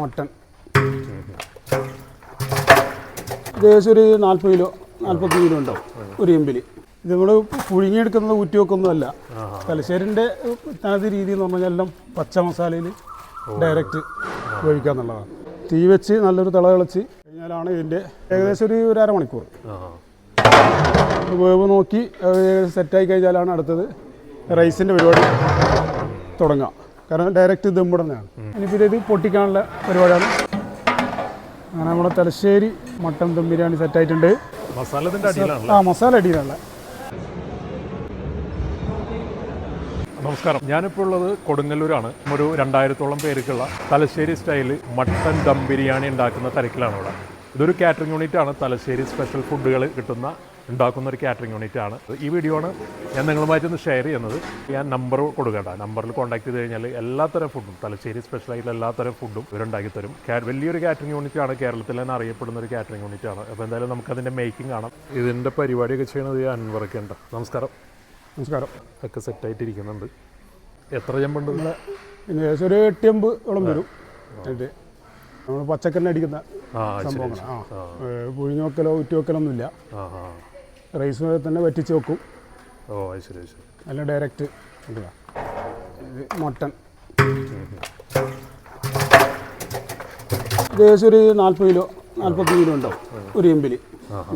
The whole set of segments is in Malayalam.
മട്ടൺ ഏകദേശം ഒരു 40 കിലോ 45 കിലോ ഉണ്ടാവും ഒരു എമ്പിൽ. ഇത് നമ്മൾ പുഴുങ്ങിയെടുക്കുന്നത് ഊറ്റി വെക്കൊന്നുമല്ല. തലശ്ശേരിൻ്റെ തനത് രീതി എന്ന് പറഞ്ഞാൽ എല്ലാം പച്ച മസാലയിൽ ഡയറക്റ്റ് ഉപയോഗിക്കുക. തീ വെച്ച് നല്ലൊരു തിള തിളച്ച് കഴിഞ്ഞാലാണ് ഇതിൻ്റെ ഏകദേശം ഒരു അരമണിക്കൂർ വേവ് നോക്കി സെറ്റായി കഴിഞ്ഞാലാണ് അടുത്തത് റൈസിൻ്റെ പരിപാടി തുടങ്ങുക. കാരണം ഡയറക്റ്റ് ദമ്മിടുന്നതാണ്. ഇനിയിപ്പോൾ ഇത് പൊട്ടിക്കാനുള്ള പരിപാടിയാണ്. അങ്ങനെ നമ്മുടെ തലശ്ശേരി മട്ടൻ ദം ബിരിയാണി സെറ്റായിട്ടുണ്ട്. മസാല അടിയിലുള്ള. നമസ്കാരം, ഞാനിപ്പോൾ ഉള്ളത് കൊടുങ്ങല്ലൂരാണ്. ഒരു 2000-ഓളം പേർക്കുള്ള തലശ്ശേരി സ്റ്റൈല് മട്ടൻ ദം ബിരിയാണി ഉണ്ടാക്കുന്ന തിരക്കിലാണ് ഇവിടെ. ഇതൊരു കാറ്ററിംഗ് യൂണിറ്റ് ആണ്. തലശ്ശേരി സ്പെഷ്യൽ ഫുഡുകൾ ഉണ്ടാക്കുന്ന ഒരു കാറ്ററിംഗ് യൂണിറ്റ് ആണ്. ഈ വീഡിയോ ആണ് ഞാൻ നിങ്ങളുമായിട്ടൊന്ന് ഷെയർ ചെയ്യുന്നത്. ഞാൻ നമ്പർ കൊടുക്കേണ്ട നമ്പറിൽ കോൺടാക്ട് ചെയ്ത് കഴിഞ്ഞാൽ എല്ലാത്തരം ഫുഡും തലശ്ശേരി സ്പെഷ്യലായിട്ടുള്ള എല്ലാത്തരം ഫുഡും ഇവരുണ്ടാക്കി തരും. വലിയൊരു കാറ്ററിംഗ് യൂണിറ്റ് ആണ്. കേരളത്തിൽ തന്നെ അറിയപ്പെടുന്ന ഒരു കാറ്ററിംഗ് യൂണിറ്റ് ആണ്. അപ്പോൾ എന്തായാലും നമുക്കതിൻ്റെ മേക്കിംഗ് കാണാം. ഇതിൻ്റെ പരിപാടിയൊക്കെ ചെയ്യുന്നത് അൻവറൊക്കെ ഉണ്ട്. നമസ്കാരം. നമസ്കാരം. ഒക്കെ സെറ്റായിട്ടിരിക്കുന്നുണ്ട്. എത്ര ചെമ്പുണ്ട്? ഏകദേശം ഒരു 8-9 വരും. നമ്മൾ പച്ചക്കറിന് അടിക്കുന്ന സംഭവങ്ങളാണ്. പുഴിഞ്ഞു വെക്കലോ ഊറ്റി വെക്കലൊന്നുമില്ല. റൈസ് തന്നെ വറ്റിച്ച് വെക്കും. അല്ല ഡയറക്റ്റ് ഇടുക. മട്ടൺ ഏകദേശം ഒരു 40 കിലോ 45 കിലോ ഉണ്ടാവും ഒരു എമ്പിൽ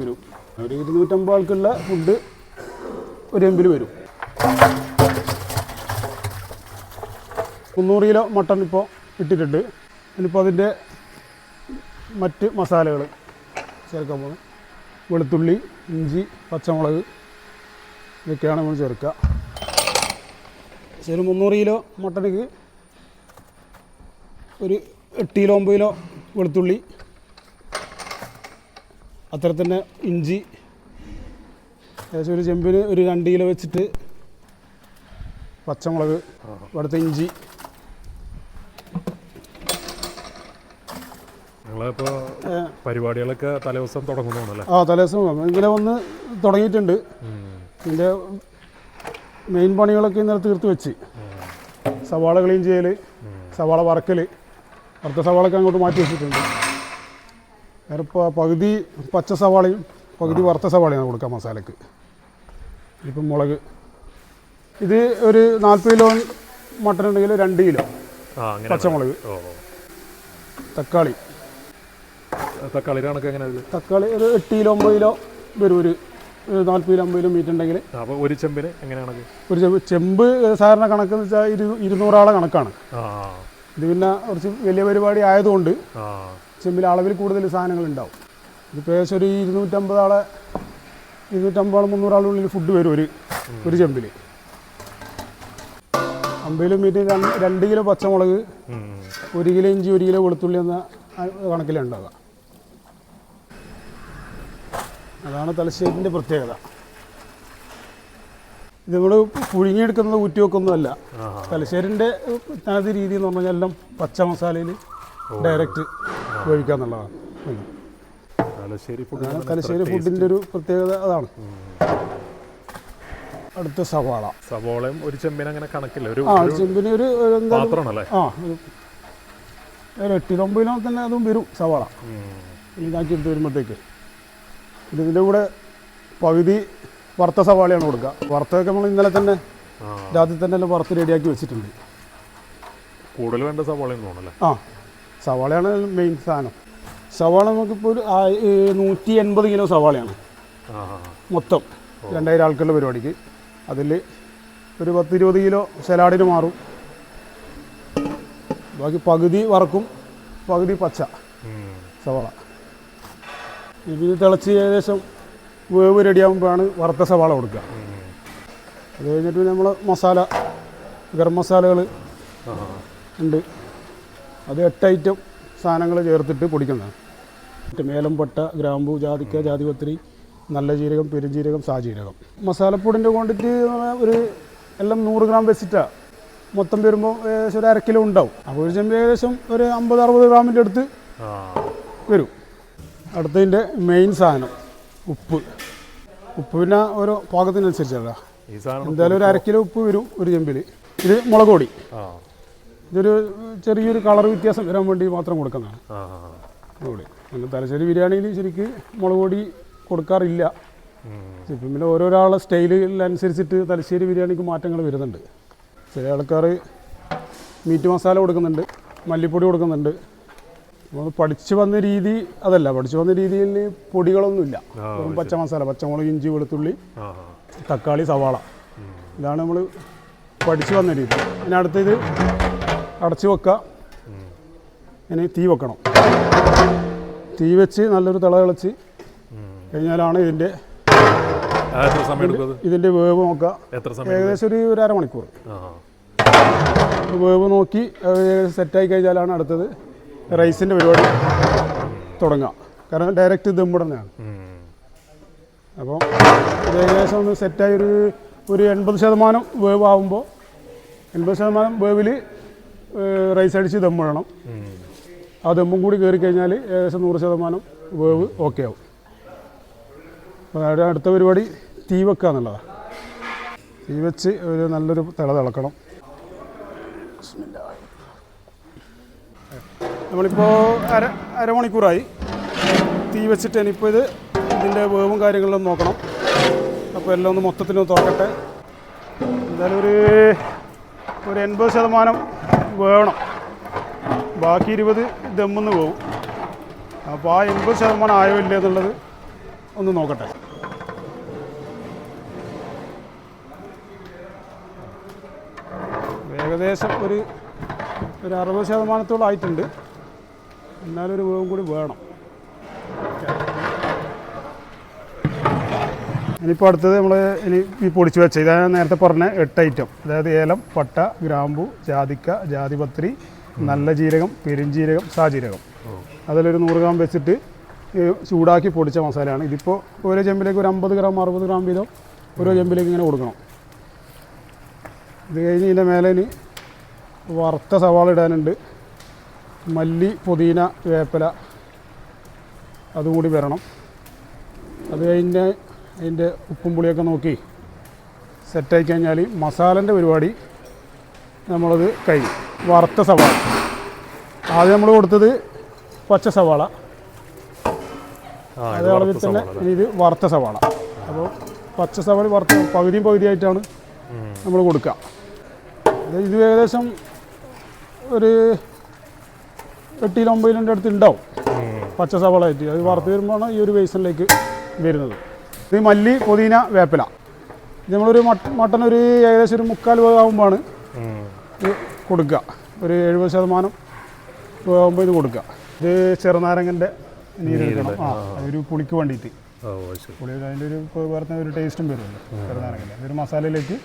വരും. ഒരു 250 ആൾക്കുള്ള ഫുഡ് ഒരു എമ്പിൽ വരും. 300 കിലോ മട്ടൺ ഇപ്പോൾ ഇട്ടിട്ടുണ്ട്. ഇനിയിപ്പോൾ അതിൻ്റെ മറ്റ് മസാലകൾ ചേർക്കാൻ പോകുന്നത് വെളുത്തുള്ളി, ഇഞ്ചി, പച്ചമുളക് ഇതൊക്കെയാണ് നമ്മൾ ചേർക്കുക. ശരി, 300 കിലോ മട്ടണിക്ക് ഒരു 8 കിലോ 9 കിലോ വെളുത്തുള്ളി, അത്ര തന്നെ ഇഞ്ചി, ഏകദേശം ഒരു ചെമ്പിന് ഒരു 2 കിലോ വെച്ചിട്ട് പച്ചമുളക്, അടുത്ത ഇഞ്ചി. നിങ്ങളിപ്പോൾ പരിപാടികളൊക്കെ തലേദിവസം തുടങ്ങുന്നതാണല്ലേ? തലേദിവസം ഇന്നലെ വന്ന് തുടങ്ങിയിട്ടുണ്ട്. ഇതിൻ്റെ മെയിൻ പണികളൊക്കെ ഇന്നലെ തീർത്ത് വെച്ച് സവാള ക്ലീൻ ചെയ്യൽ, സവാള വറുത്ത സവാളയൊക്കെ അങ്ങോട്ട് മാറ്റി വെച്ചിട്ടുണ്ട്. വേറെ പകുതി പച്ച സവാളയും പകുതി വറുത്ത സവാളയാണ് കൊടുക്കുക മസാലയ്ക്ക്. ഇപ്പം മുളക് ഇത് ഒരു 40 കിലോ മട്ടൺ ഉണ്ടെങ്കിൽ 2 കിലോ പച്ചമുളക്. തക്കാളി കണക്ക് എങ്ങനെ? തക്കാളി ഒരു 8 കിലോ 9 കിലോ വരും. ഒരു 40 കിലോ 50 കിലോ മീറ്റ് ഉണ്ടെങ്കിൽ. ഒരു ചെമ്പിന് എങ്ങനെയാണ്? ഒരു ചെമ്പ് സാധാരണ കണക്കെന്ന് വെച്ചാൽ 200 ആളെ കണക്കാണ്. ഇത് പിന്നെ കുറച്ച് വലിയ പരിപാടി ആയതുകൊണ്ട് ചെമ്പിൽ അളവിൽ കൂടുതൽ സാധനങ്ങൾ ഉണ്ടാവും. ഇതിപ്പോൾ ഏകദേശം ഒരു 250 ആളെ 300 ആളുള്ളിൽ ഫുഡ് വരും ഒരു ചെമ്പിൽ. 50 കിലോ മീറ്റ് 2 കിലോ പച്ചമുളക്, 1 കിലോ ഇഞ്ചി, 1 കിലോ വെളുത്തുള്ളി എന്ന കണക്കിലുണ്ടാവുക. അതാണ് തലശ്ശേരിൻ്റെ പ്രത്യേകത. ഇത് നമ്മൾ പുഴുങ്ങിയെടുക്കുന്നത് ഊറ്റി വെക്കൊന്നുമല്ല. തലശ്ശേരിൻ്റെ തനത് രീതി എന്ന് പറഞ്ഞാൽ എല്ലാം പച്ച മസാലയിൽ ഡയറക്റ്റ് ഉപയോഗിക്കുക എന്നുള്ളതാണ്. തലശ്ശേരി ഫുഡിൻ്റെ ഒരു പ്രത്യേകത അതാണ്. അടുത്ത സവാളയും ഒരു ചെമ്പിന് അങ്ങനെ കണക്കില്ല. ചെമ്പിന് ഒരു 8 കിലോ 9 കിലോ തന്നെ അതും വരും സവാള ഇതാക്കി എടുത്ത് വരുമ്പോഴത്തേക്ക്. ഇതിൻ്റെ കൂടെ പകുതി വറുത്ത സവാളയാണ് കൊടുക്കുക. വറുത്തൊക്കെ നമ്മൾ ഇന്നലെ തന്നെ രാത്രി തന്നെ എല്ലാം വറുത്ത് റെഡിയാക്കി വെച്ചിട്ടുണ്ട്. കൂടുതൽ വേണ്ട സവാള സവാളയാണ് മെയിൻ സാധനം. സവാള നമുക്കിപ്പോൾ ഒരു 180 കിലോ സവാളയാണ് മൊത്തം 2000 ആൾക്കുള്ള പരിപാടിക്ക്. അതിൽ ഒരു 10-20 കിലോ സലാഡിന് മാറും. ബാക്കി പകുതി വറക്കും, പകുതി പച്ച സവാള. ഇത് തിളച്ച് ഏകദേശം വേവ് റെഡിയാകുമ്പോഴാണ് വറുത്ത സവാള കൊടുക്കുക. അത് കഴിഞ്ഞിട്ട് നമ്മൾ ഗരം മസാലകൾ ഉണ്ട്. അത് 8 ഐറ്റം സാധനങ്ങൾ ചേർത്തിട്ട് പൊടിക്കുന്നതാണ്. മേലം, പട്ട, ഗ്രാമ്പൂ, ജാതിക്ക, ജാതിപത്രി, നല്ല ജീരകം, പെരുംജീരകം, സാജീരകം. മസാലപ്പൊടിൻ്റെ ക്വാണ്ടിറ്റി ഒരു എല്ലാം 100 ഗ്രാം വെച്ചിട്ടാണ് മൊത്തം വരുമ്പോൾ ഏകദേശം ഒരു 1/2 കിലോ ഉണ്ടാവും. അപ്പോൾ ഒരു ചെമ്പ് ഏകദേശം ഒരു 50-60 ഗ്രാമിൻ്റെ അടുത്ത് വരും. അടുത്തതിൻ്റെ മെയിൻ സാധനം ഉപ്പ്. പിന്നെ ഓരോ പാകത്തിനനുസരിച്ചല്ല. എന്തായാലും ഒരു 1/2 കിലോ ഉപ്പ് വരും ഒരു ചെമ്പിൽ. ഇത് മുളക് പൊടി. ഇതൊരു ചെറിയൊരു കളർ വ്യത്യാസം വരാൻ വേണ്ടി മാത്രം കൊടുക്കുന്നതാണ്. ആ ഇവിടെ അങ്ങനെ തലശ്ശേരി ബിരിയാണിയിൽ ശരിക്ക് മുളക് പൊടി കൊടുക്കാറില്ല. ഇപ്പം പിന്നെ ഓരോരാളുടെ സ്റ്റൈലിനനുസരിച്ചിട്ട് തലശ്ശേരി ബിരിയാണിക്ക് മാറ്റങ്ങൾ വരുന്നുണ്ട്. ചില ആൾക്കാർ മീറ്റ് മസാല കൊടുക്കുന്നുണ്ട്, മല്ലിപ്പൊടി കൊടുക്കുന്നുണ്ട്. നമ്മൾ പഠിച്ചു വന്ന രീതി അതല്ല. പഠിച്ചു വന്ന രീതിയിൽ പൊടികളൊന്നുമില്ല. വെറും പച്ച മസാല, പച്ചമുളക്, ഇഞ്ചി, വെളുത്തുള്ളി, തക്കാളി, സവാള, ഇതാണ് നമ്മൾ പഠിച്ചു വന്ന രീതി. അതിനടുത്ത് ഇത് അടച്ചു വെക്കുക. ഇനി തീ വെക്കണം. തീ വെച്ച് നല്ലൊരു തിളച്ച് കഴിഞ്ഞാലാണ് ഇതിൻ്റെ വേവ് നോക്കുക. ഏകദേശം ഒരു അരമണിക്കൂർ വേവ് നോക്കി സെറ്റായി കഴിഞ്ഞാലാണ് അടുത്തത് റൈസിൻ്റെ പരിപാടി തുടങ്ങുക. കാരണം ഡയറക്റ്റ് ദമ്മിടുന്നതാണ്. അപ്പോൾ ഇത് ഏകദേശം ഒന്ന് സെറ്റായി ഒരു 80% വേവ് ആകുമ്പോൾ 80% വേവിൽ റൈസ് അടിച്ച് ദമ്മിടണം. ആ ദമ്മും കൂടി കയറി കഴിഞ്ഞാൽ ഏകദേശം 100% വേവ് ഓക്കെ ആവും. അപ്പോൾ അടുത്ത പരിപാടി തീ വെക്കുക എന്നുള്ളതാണ്. തീ വെച്ച് ഒരു നല്ലൊരു തിളക്കണം. നമ്മളിപ്പോൾ അരമണിക്കൂറായി തീ വെച്ചിട്ട് ഇനിയിപ്പോൾ ഇതിൻ്റെ വേവും കാര്യങ്ങളിലും നോക്കണം. അപ്പോൾ എല്ലാം ഒന്ന് മൊത്തത്തിലൊന്ന് തുറക്കട്ടെ. എന്തായാലും ഒരു 80% വേണം. ബാക്കി 20 ദമ്മെന്ന് പോവും. അപ്പോൾ ആ 80% ആയോ ഇല്ല എന്നുള്ളത് ഒന്ന് നോക്കട്ടെ. ഏകദേശം ഒരു 60% ആയിട്ടുണ്ട്. എന്നാലും ഒരു വേവും കൂടി വേണം. ഇനിയിപ്പോൾ അടുത്തത് നമ്മൾ ഈ പൊടിച്ച് വെച്ച ഇതാണ് നേരത്തെ പറഞ്ഞ 8 ഐറ്റം. അതായത് ഏലം, പട്ട, ഗ്രാമ്പു, ജാതിക്ക, ജാതിപത്രി, നല്ല ജീരകം, പെരുംജീരകം, സാജീരകം. അതിലൊരു 100 ഗ്രാം വെച്ചിട്ട് ചൂടാക്കി പൊടിച്ച മസാലയാണ്. ഇതിപ്പോൾ ഓരോ ചെമ്പിലേക്ക് ഒരു 50 ഗ്രാം 60 ഗ്രാം വീതം ഓരോ ചെമ്പിലേക്ക് ഇങ്ങനെ കൊടുക്കണം. ഇത് കഴിഞ്ഞ് ഇതിൻ്റെ മേലെ ഇനി വറുത്ത സവാള ഇടാനുണ്ട്. മല്ലി, പുതിന, വേപ്പില അതും കൂടി വരണം. അത് കഴിഞ്ഞ് അതിൻ്റെ ഉപ്പും പുളിയൊക്കെ നോക്കി സെറ്റായി കഴിഞ്ഞാൽ മസാലൻ്റെ പരിപാടി നമ്മളത് കഴിഞ്ഞു. വറുത്ത സവാള ആദ്യം നമ്മൾ കൊടുത്തത് പച്ച സവാള, അതേ അളവിൽ തന്നെ ഇത് വറുത്ത സവാള. അപ്പോൾ പച്ച സവാള വറുത്ത പകുതിയായിട്ടാണ് നമ്മൾ കൊടുക്കുക. ഇത് ഏകദേശം ഒരു 8 കിലോ 9 കിലോൻ്റെ അടുത്ത് ഉണ്ടാവും പച്ച സവാള ആയിട്ട്. അത് വറുത്ത് വരുമ്പോഴാണ് ഈ ഒരു ബേസിനിലേക്ക് വരുന്നത്. ഇത് മല്ലി, പുതിന, വേപ്പില. ഇത് നമ്മളൊരു മട്ടൻ ഒരു ഏകദേശം ഒരു 3/4 വേവാകുമ്പോഴാണ് ഇത് കൊടുക്കുക. ഒരു 70% വേവാകുമ്പോൾ ഇത് കൊടുക്കുക. ഇത് ചെറുനാരങ്ങൻ്റെ നീരെടുക്കണം. ഒരു പുളിക്ക് വേണ്ടിയിട്ട്. പുളി അതിൻ്റെ ഒരു ടേസ്റ്റും വരുമല്ലോ ചെറുനാരങ്ങൻ്റെ. ഇതൊരു മസാലയിലേക്ക്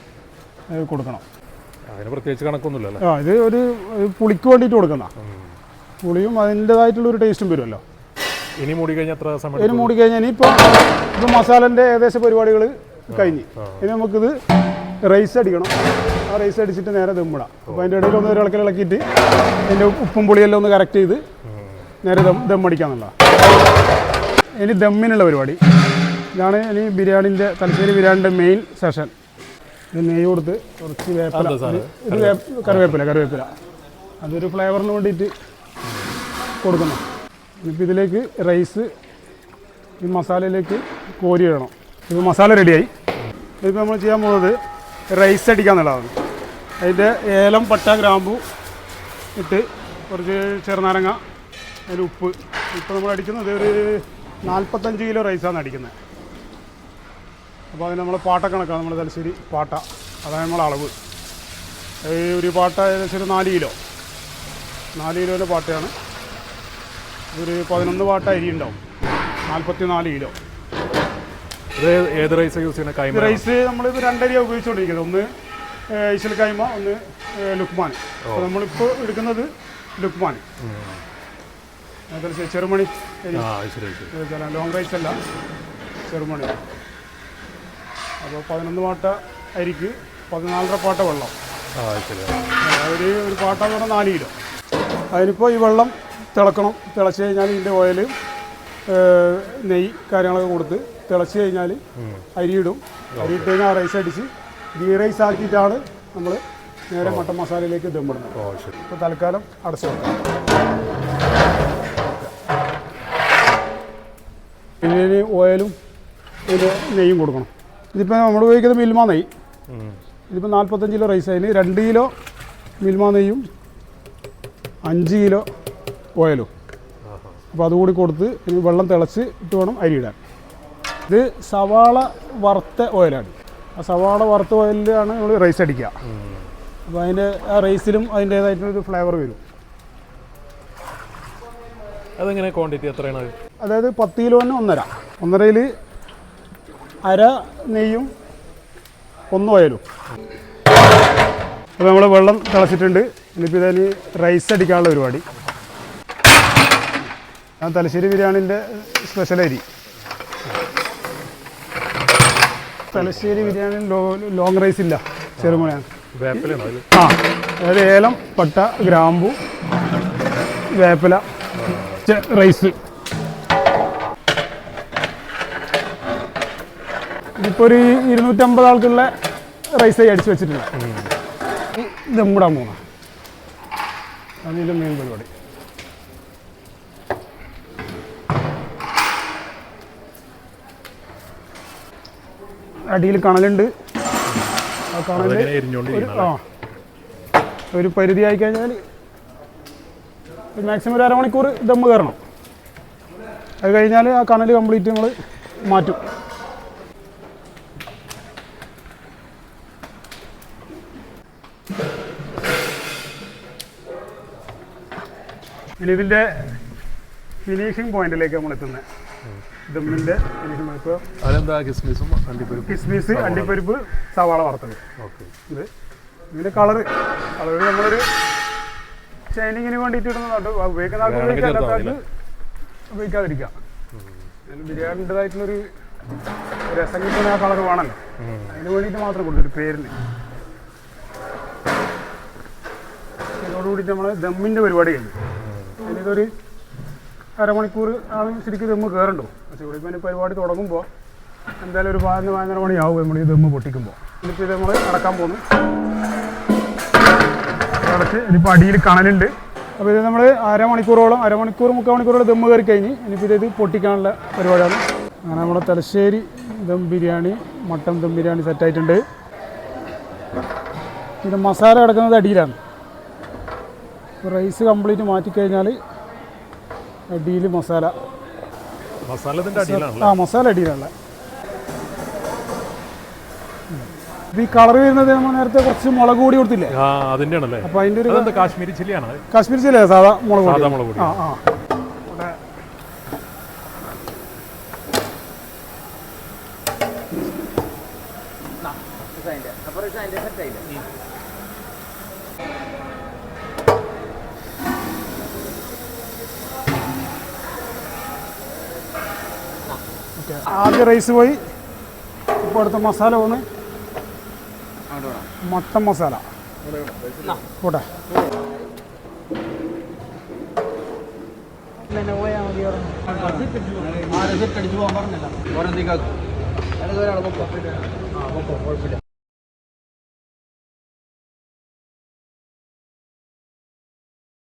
കൊടുക്കണം. അതിന് പ്രത്യേകിച്ച് കണക്കൊന്നുമില്ല. ഇത് ഒരു പുളിക്ക് വേണ്ടിയിട്ട് കൊടുക്കുന്ന പുളിയും അതിൻ്റെതായിട്ടുള്ളൊരു ടേസ്റ്റും വരുമല്ലോ. ഇനി മൂടി കഴിഞ്ഞാൽ എത്ര സമയം? ഇനി മൂടി കഴിഞ്ഞാൽ ഇനിയിപ്പോൾ ഇത് മസാലൻ്റെ ഏകദേശം പരിപാടികൾ കഴിഞ്ഞ് ഇനി നമുക്കിത് റൈസ് അടിക്കണം. ആ റൈസ് അടിച്ചിട്ട് നേരെ ദമ്മിടാം. അപ്പോൾ അതിൻ്റെ ഇടയിൽ ഒന്ന് ഇളക്കിയിട്ട് അതിൻ്റെ ഉപ്പും പുളിയെല്ലാം ഒന്ന് കറക്റ്റ് ചെയ്ത് നേരെ ദമ്മടിക്കാന്നുള്ളതാണ്. ഇനി ദമ്മിനുള്ള പരിപാടി ഇതാണ്. ഇനി ബിരിയാണിൻ്റെ തലശ്ശേരി ബിരിയാണിൻ്റെ മെയിൻ സെഷൻ. ഇത് നെയ്യ് കൊടുത്ത് കുറച്ച് വേപ്പില, ഇത് കറിവേപ്പില അതൊരു ഫ്ലേവറിന് വേണ്ടിയിട്ട് കൊടുക്കണം. ഇനിയിപ്പോൾ ഇതിലേക്ക് റൈസ് ഈ മസാലയിലേക്ക് കോരി ഇടണം. ഇത് മസാല റെഡിയായി. ഇതിപ്പോൾ നമ്മൾ ചെയ്യാൻ പോകുന്നത് റൈസ് അടിക്കാന്നുള്ളതാണ്. അതിൻ്റെ ഏലം, പട്ട, ഗ്രാമ്പു ഇട്ട് കുറച്ച് ചെറുനാരങ്ങ, അതിൽ ഉപ്പ്. ഇപ്പോൾ നമ്മൾ അടിക്കുന്നത് ഒരു 45 കിലോ റൈസാണ് അടിക്കുന്നത്. അപ്പോൾ അതിന് നമ്മൾ പാട്ട കണക്കാണ്. നമ്മൾ തലശ്ശേരി പാട്ട, അതാണ് നമ്മളെ അളവ്. ഒരു പാട്ട ഏകദേശം ഒരു 4 കിലോൻ്റെ പാട്ടയാണ്. ഒരു 11 പാട്ട അരി ഉണ്ടാവും. 44 കിലോ. ഏത് റൈസ് യൂസ് ചെയ്യുന്ന? റൈസ് നമ്മളിപ്പോൾ 2 അരിയാണ് ഉപയോഗിച്ചുകൊണ്ടിരിക്കുന്നത്. ഒന്ന് ഇശൽ കൈമ, ഒന്ന് ലുക്മാൻ. അപ്പോൾ നമ്മളിപ്പോൾ എടുക്കുന്നത് ലുക്മാൻ. ചെറുമണി ലോങ് റൈസ് അല്ല, ചെറുമണി. അപ്പോൾ 11 പാട്ട അരിക്ക് 14.5 പാട്ട വെള്ളം. ഒരു പാട്ട എന്ന് പറഞ്ഞാൽ 4 കിലോ. അതിനിപ്പോൾ ഈ വെള്ളം തിളക്കണം. തിളച്ച് കഴിഞ്ഞാൽ ഇതിൻ്റെ ഓയിൽ, നെയ്യ് കാര്യങ്ങളൊക്കെ കൊടുത്ത് തിളച്ച് കഴിഞ്ഞാൽ അരി ഇടും. അരി ഇട്ട് കഴിഞ്ഞാൽ റൈസ് അടിച്ച് ഗീ റൈസ് ആക്കിയിട്ടാണ് നമ്മൾ നേരെ മട്ടൻ മസാലയിലേക്ക് ദമ്മിടുന്നത്. ഓ ശരി. ഇപ്പോൾ തൽക്കാലം അടച്ചു വെക്കാം. ഇതിന് ഓയിലും ഇതിന് നെയ്യും കൊടുക്കണം. ഇതിപ്പോൾ നമ്മൾ ഉപയോഗിക്കുന്നത് മിൽമ നെയ്യ്. ഇതിപ്പോൾ 45 കിലോ റൈസ് അതിന് 2 കിലോ മിൽമ നെയ്യും 5 കിലോ ഓയിലും. അപ്പോൾ അതുകൂടി കൊടുത്ത് ഇനി വെള്ളം തിളച്ച് ഇട്ട് വേണം അരി ഇടാൻ. ഇത് സവാള വറുത്ത ഓയിലാണ്. ആ സവാള വറുത്ത ഓയിലാണ് നമ്മൾ റൈസ് അടിക്കുക. അപ്പോൾ അതിൻ്റെ ആ റൈസിലും അതിൻ്റേതായിട്ടൊരു ഫ്ലേവർ വരും. അതെങ്ങനെ ക്വാണ്ടിറ്റി എത്രയാണ്? അതായത് 10 കിലോന് 1.5. 1.5യിൽ അര നെയ്യും 1 ഓയിലും. അപ്പോൾ നമ്മൾ വെള്ളം തിളച്ചിട്ടുണ്ട്. ഇനിയിപ്പോൾ ഇതിന് റൈസ് അടിക്കാനുള്ള പരിപാടി. ഞാൻ തലശ്ശേരി ബിരിയാണിൻ്റെ സ്പെഷ്യൽ അരി. തലശ്ശേരി ബിരിയാണി ലോങ് റൈസ് ഇല്ല, ചെറുമുളയാണ്. ആ, അതായത് ഏലം, പട്ട, ഗ്രാമ്പു, വേപ്പില, റൈസ്. ഇതിപ്പോൾ ഒരു 250 ആൾക്കുള്ള റൈസായി അടിച്ചു വെച്ചിട്ടില്ല. ദമ്മിടാൻ പോകണം, അതിൻ്റെ മെയിൻ പരിപാടി. അടിയിൽ കണലുണ്ട്. ആ കണല് ഒരു പരിധി ആയി കഴിഞ്ഞാൽ മാക്സിമം ഒരു അരമണിക്കൂർ ദമ്മ് കയറണം. അത് കഴിഞ്ഞാൽ ആ കണൽ കംപ്ലീറ്റ് നമ്മൾ മാറ്റും. ഇനി ഇതിൻ്റെ ഫിനിഷിംഗ് പോയിന്റിലേക്ക് നമ്മൾ എത്തുന്നത്. ദമ്മിൻ്റെ ഫിനിഷിംഗ്. ഇപ്പോൾ അതെന്താ? കിസ്മിസും അണ്ടിപ്പരിപ്പ്. കിസ്മിസ്, അണ്ടിപ്പരിപ്പ്, സവാള വറുത്തത്. ഓക്കെ. ഇത് ഇതിൻ്റെ കളറ് നമ്മളൊരു ഷൈനിങ്ങിന് വേണ്ടിയിട്ട് ഇടുന്നതാണ്. ഉപയോഗിക്കുന്ന ആൾക്ക് ഉപയോഗിക്കാൻ, ഉപയോഗിക്കാതിരിക്കുക. ബിരിയാണിൻ്റെതായിട്ടുള്ളൊരു രസം കിട്ടുന്ന ആ കളർ വേണമല്ലോ, അതിന് വേണ്ടിയിട്ട് മാത്രം കൊടുത്തൊരു പേരിന്. ഇതോടുകൂടി നമ്മൾ ദമ്മിൻ്റെ പരിപാടി കഴിഞ്ഞു. അതിനൊരു അരമണിക്കൂർ ആണ് ശരിക്കും ദമ്മ് കയറണ്ടോ. പക്ഷേ ഇവിടെ ഇപ്പോൾ പരിപാടി തുടങ്ങുമ്പോൾ എന്തായാലും ഒരു 11-12 മണിയാവും നമ്മൾ ഈ ദമ്മ് പൊട്ടിക്കുമ്പോൾ. ഇനിയിപ്പോൾ ഇത് നമ്മൾ അടക്കാൻ പോകുന്നു. അടച്ച് ഇനിയിപ്പോൾ അടിയിൽ കണലുണ്ട്. അപ്പോൾ ഇത് നമ്മൾ അരമണിക്കൂർ 3/4 മണിക്കൂറോളം ദമ്മ് കയറി കഴിഞ്ഞ് ഇനിയിപ്പോൾ ഇത് പൊട്ടിക്കാനുള്ള പരിപാടിയാണ്. അങ്ങനെ നമ്മുടെ തലശ്ശേരി ദം ബിരിയാണി, മട്ടൻ ദം ബിരിയാണി സെറ്റായിട്ടുണ്ട്. പിന്നെ മസാല കിടക്കുന്നത് അടിയിലാണ്. റൈസ് കംപ്ലീറ്റ് മാറ്റിക്കഴിഞ്ഞാൽ അടിയിൽ മസാല. ആ, മസാല അടിയിലുള്ള. ഈ കളർ വരുന്നത് നമ്മൾ നേരത്തെ കുറച്ച് മുളക് പൊടി കൊടുത്തില്ലേ, അപ്പോൾ അതിൻ്റെ ഒരു കാശ്മീരി ചില്ലിയാണ്. കാശ്മീരി ചില്ലിയാണ്, സാധാ മുളക് പൊടി. ആ ആ ആദ്യം റൈസ് പോയി. ഇപ്പോൾ അടുത്ത മസാല വന്ന് മട്ടൻ മസാല പോട്ടെ.